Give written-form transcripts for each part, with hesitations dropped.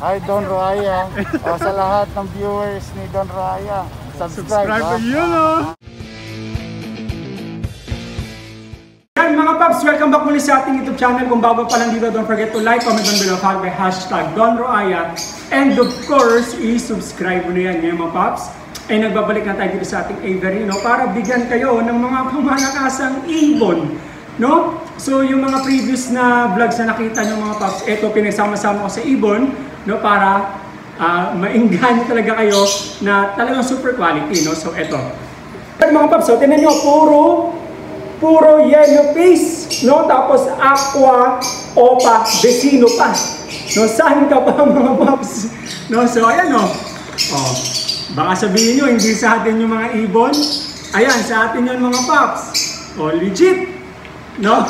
Hi Don Roaya. Sa lahat ng viewers ni Don Roaya, subscribe yun, Yan mga paps, welcome back muli sa ating YouTube channel. Kung bago pa lang dito, don't forget to like, comment down below, follow by hashtag Don Roaya. And of course, i-subscribe mo na yan ngayon mga paps. Ay nagbabalik na tayo dito sa ating Avery, no? Para bigyan kayo ng mga pamalakasang ibon, no? So yung mga previous na vlogs na nakita nyo mga paps, ito pinagsama-sama ko sa ibon, no? Para mainggan talaga kayo na talagang super quality, no? So ito. Mga paps, so tinan nyo, puro yellow face, no? Tapos aqua, opa, vecino pa. No, saan ka pa mga paps? No, so ayan no. Oh, baka sabihin nyo, hindi sa atin yung mga ibon. Ayan, sa atin yun mga paps. Oh, legit. No?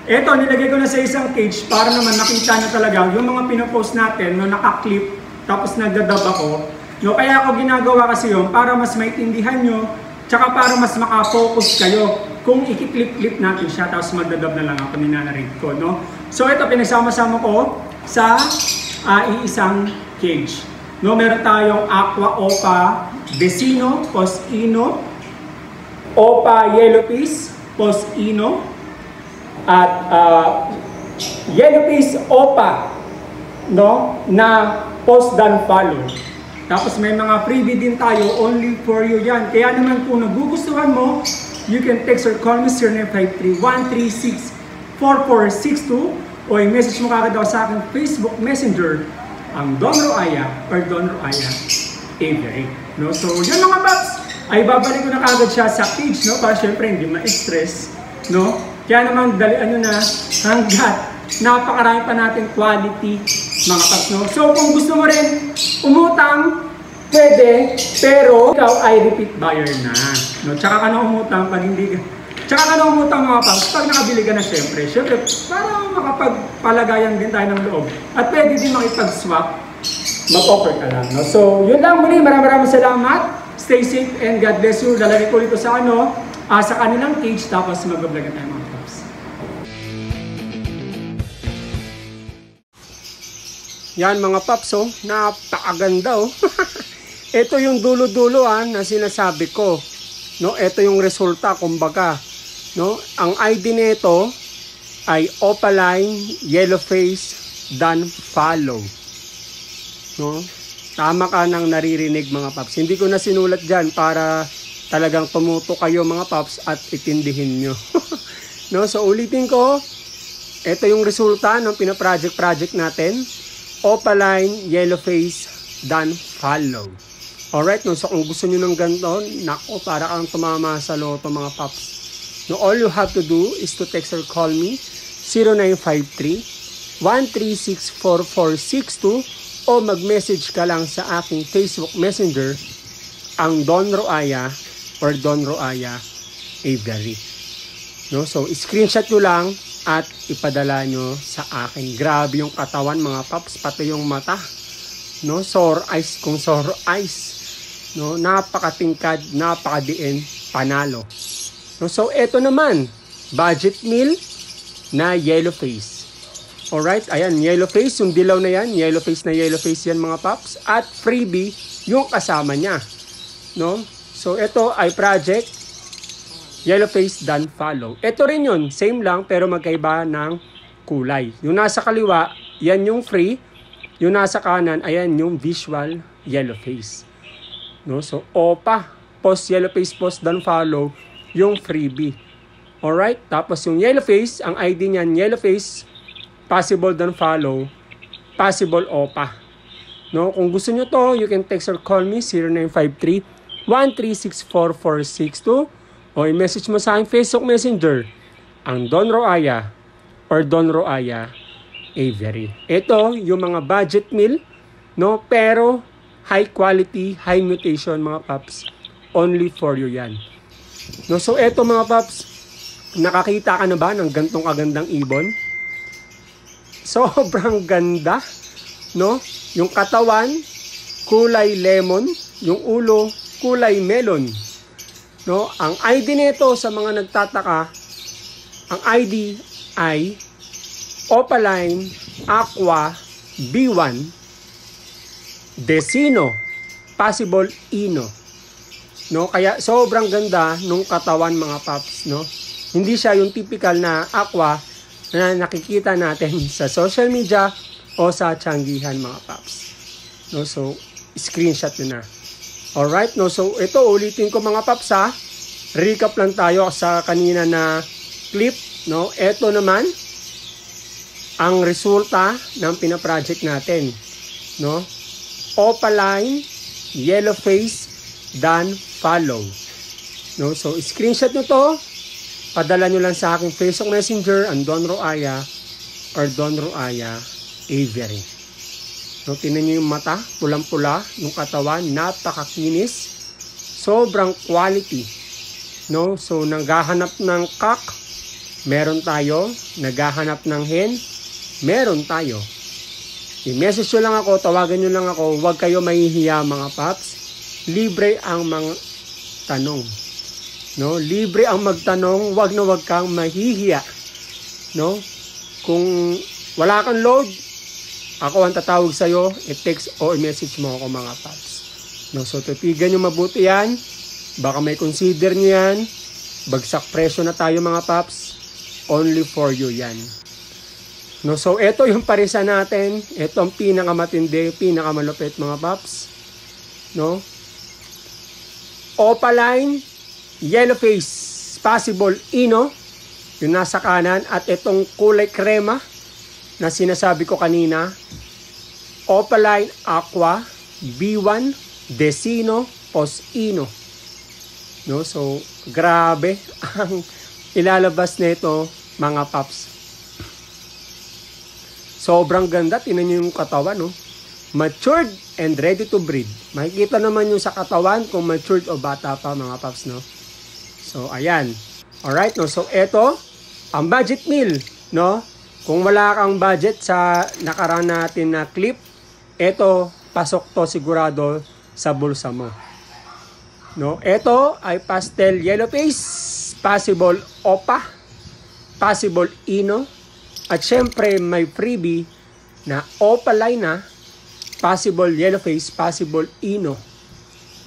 Ito, nilagay ko na sa isang cage para naman nakita nyo talaga yung mga pinopost natin, no, nakaklip, tapos nagdadab ako. No, kaya ako ginagawa kasi yun para mas maintindihan nyo, tsaka para mas makafocus kayo kung ikiklip-clip natin siya, tapos magdadab na lang ako, ninanarate ko, no? So ito, pinagsama-sama ko sa iisang cage. No, meron tayong aqua, opa, vecino, post-ino, opa, yellow face, post-ino, at yellow face, opa, no, na post-dan follow. Tapos may mga freebie din tayo, only for you yan. Kaya naman kung nagugustuhan mo, you can text or call me 0953-136-4462 o i-message mo kagad daw sa aking Facebook Messenger ang Don Roaya or Don Roaya Avery. No? So yun mga paps, ay babalik ko na kagad siya sa cage, no? Para syempre hindi ma-stress. No? Kaya naman dalian nyo na hanggat napakarami pa natin quality mga paps. No? So kung gusto mo rin umutang, pwede, pero ikaw ay repeat buyer na. No? Tsaka ka na umutang pag hindi ka. Tsaka ka na umutang mga paps pag nakabili ka na syempre. Syempre, para makapagpalagayan din tayo ng loob. At pwede din makipag-swap, mag-offer ka lang. No? So, yun lang muli. Maraming salamat. Stay safe and God bless you. Lalagay ko dito sa sa kanilang cage tapos mag-vlog tayo mga paps. Yan mga paps, oh. Napakaganda, oh. Ito yung dulo-dulo na sinasabi ko. No, ito yung resulta kumbaga. No, ang ID nito ay opaline, yellow face, dan follow. No? Tama ka nang naririnig mga paps. Hindi ko na sinulat diyan para talagang tumuto kayo mga paps at itindihin nyo. No, so ulitin ko. Ito yung resulta ng pina-project natin. Opaline, yellow face, dan follow. Alright, no? So kung gusto nyo ng ganito, nako, para kang tumama sa loto mga paps. No, all you have to do is to text or call me 0953-136-4462 o mag-message ka lang sa aking Facebook Messenger ang Don Roaya or Don Roaya Avery. No, so screenshot nyo lang at ipadala nyo sa akin. Grabe yung katawan mga paps, pati yung mata. No, sore eyes, kung sore eyes. No, napakatingkad, napakadiin, panalo. No, so eto naman, budget meal na yellow face. Alright, ayan, yellow face, yung dilaw na yan, yellow face na yellow face yan mga paps. At freebie, yung kasama niya. No, so eto ay project, yellow face dan follow. Ito rin yun, same lang pero magkaiba ng kulay. Yung nasa kaliwa, yan yung free. Yung nasa kanan, ayan yung visual yellow face. No, so opa, post yellow face, post dan follow, yung freebie. Alright, tapos yung yellow face, ang ID niyan yellow face, possible dan follow, possible opa. No, kung gusto nyo to, you can text or call me 0953-136-4462 o i-message mo sa aking Facebook Messenger ang Don Roaya or Don Roaya Avery. Ito yung mga budget meal, no, pero high quality, high mutation mga paps. Only for you yan. No, so eto mga paps, nakakita ka na ba ng gantong kagandang ibon? Sobrang ganda, no? Yung katawan, kulay lemon, yung ulo, kulay melon. No? Ang ID nito sa mga nagtataka, ang ID ay Opaline Aqua B1 Desino, possible Ino. No, kaya sobrang ganda nung katawan mga paps, no? Hindi siya yung typical na aqua na nakikita natin sa social media o sa tiyanggihan mga paps. No, so screenshot nyo na. Alright, no, so ito ulitin ko mga paps ha. Recap lang tayo sa kanina na clip, no? Ito naman ang resulta ng pina-project natin, no? Opaline, yellow face, done, follow. No, so screenshot nyo to, padala nyo lang sa aking Facebook Messenger, ang Don Roaya or Don Roaya Avery. No, tinan nyo yung mata, pulang-pula, yung katawan, napakakinis, sobrang quality. No, so naghahanap ng cock, meron tayo. Naghahanap ng hen, meron tayo. I-message nyo lang ako, tawagan nyo lang ako, huwag kayo mahihiya mga paps. Libre ang mga tanong. No, libre ang magtanong, wag na wag kang mahihiya. No? Kung wala kang load, ako ang tatawag sa iyo, i-text o i-message mo ako mga paps. No, so titigan niyo mabuti 'yan. Baka may consider niyo 'yan. Bagsak presyo na tayo mga paps. Only for you 'yan. No, so ito yung parisa natin. Ito ang pinakamatindi, pinakamalupit mga paps. No? Opaline, yellow face, possible Ino, yung nasa kanan, at itong kulay krema na sinasabi ko kanina, Opaline Aqua, B1, Desino, Pos Ino. No, so grabe ang ilalabas nito mga paps. Sobrang ganda, tinan niyo yung katawan, no? Matured and ready to breed. Makikita naman yung sa katawan kung matured o bata pa mga paps, no? So, ayan. Alright, no? So, eto, ang budget meal, no? Kung wala kang budget sa nakaraan natin na clip, eto, pasok to sigurado sa bulsa mo. No? Eto ay pastel yellow face, possible Opa, possible Ino, at syempre may freebie na Opaline na, possible yellow face, possible Ino.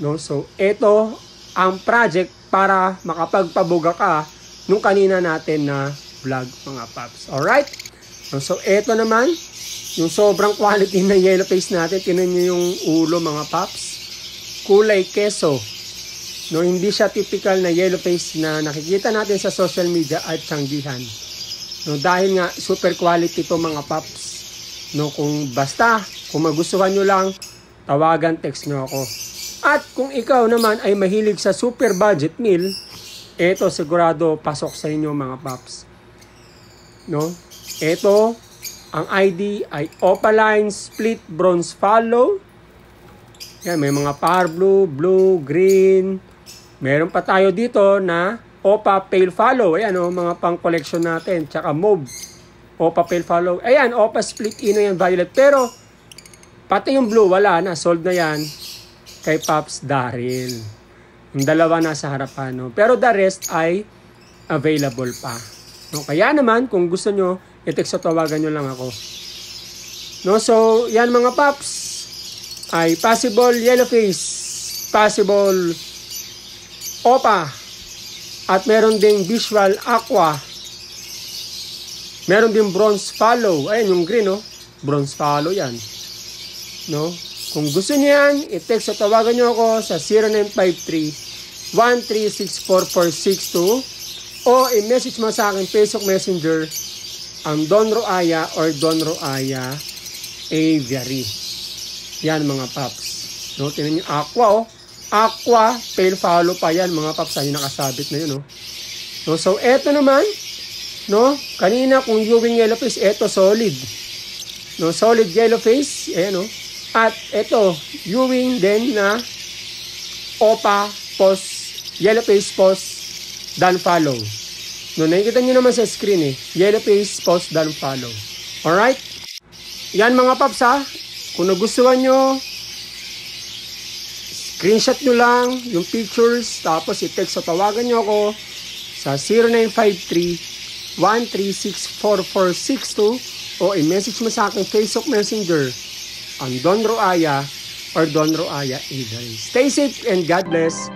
No? So, ito ang project para makapagpabuga ka nung kanina natin na vlog mga paps. Alright? No? So, ito naman, yung sobrang quality na yellow face natin. Tinan nyo yung ulo mga paps. Kulay keso. No? Hindi siya typical na yellow face na nakikita natin sa social media at tiyanggihan. No? Dahil nga, super quality to mga paps. No, kung magustuhan nyo lang, tawagan, text nyo ako. At kung ikaw naman ay mahilig sa super budget meal, eto sigurado pasok sa inyo mga paps. No? Eto, ang ID ay Opaline Split Bronze Follow. Yan, may mga Power Blue, Blue, Green. Meron pa tayo dito na Opa Pale Follow. Ayan o, mga pang collection natin. Tsaka Mauve. Opa Pale Follow. Ayan, Opa Split Ino yan, Violet. Pero, pati yung blue, wala na. Sold na yan kay Pops Daryl. Yung dalawa nasa harapan. No? Pero the rest ay available pa. No? Kaya naman, kung gusto nyo, i-text o tawagan nyo lang ako. No? So, yan mga Pops, ay possible yellow face, possible Opa, at meron ding visual aqua. Meron din bronze follow. Ayan yung green, no? Bronze follow yan. No? Kung gusto niyo yan, i-text o tawagan nyo ako sa 0953-1364462 o i-message mo sa akin Facebook Messenger ang Don Roaya or Don Roaya Aviary. Yan mga paps. No? Tingnan nyo, aqua, oh. Aqua, pale follow pa yan mga paps. Ay, nakasabit na yun, no? No? So, eto naman, no? Kanina kung Ewing yellow face, eto solid. No, solid yellow face, ayan no. At eto, Ewing din na Opa post yellow face post done follow. No, nakikita niyo naman sa screen yellow face post done follow. All right? Yan mga paps ha. Kung nagustuhan nyo, screenshot nyo lang yung pictures, tapos i-text o tawagan nyo ako sa 0953-1364462 o i-message mo sa aking Facebook Messenger ang Don Roaya or Don Roaya Eatery. Stay safe and God bless.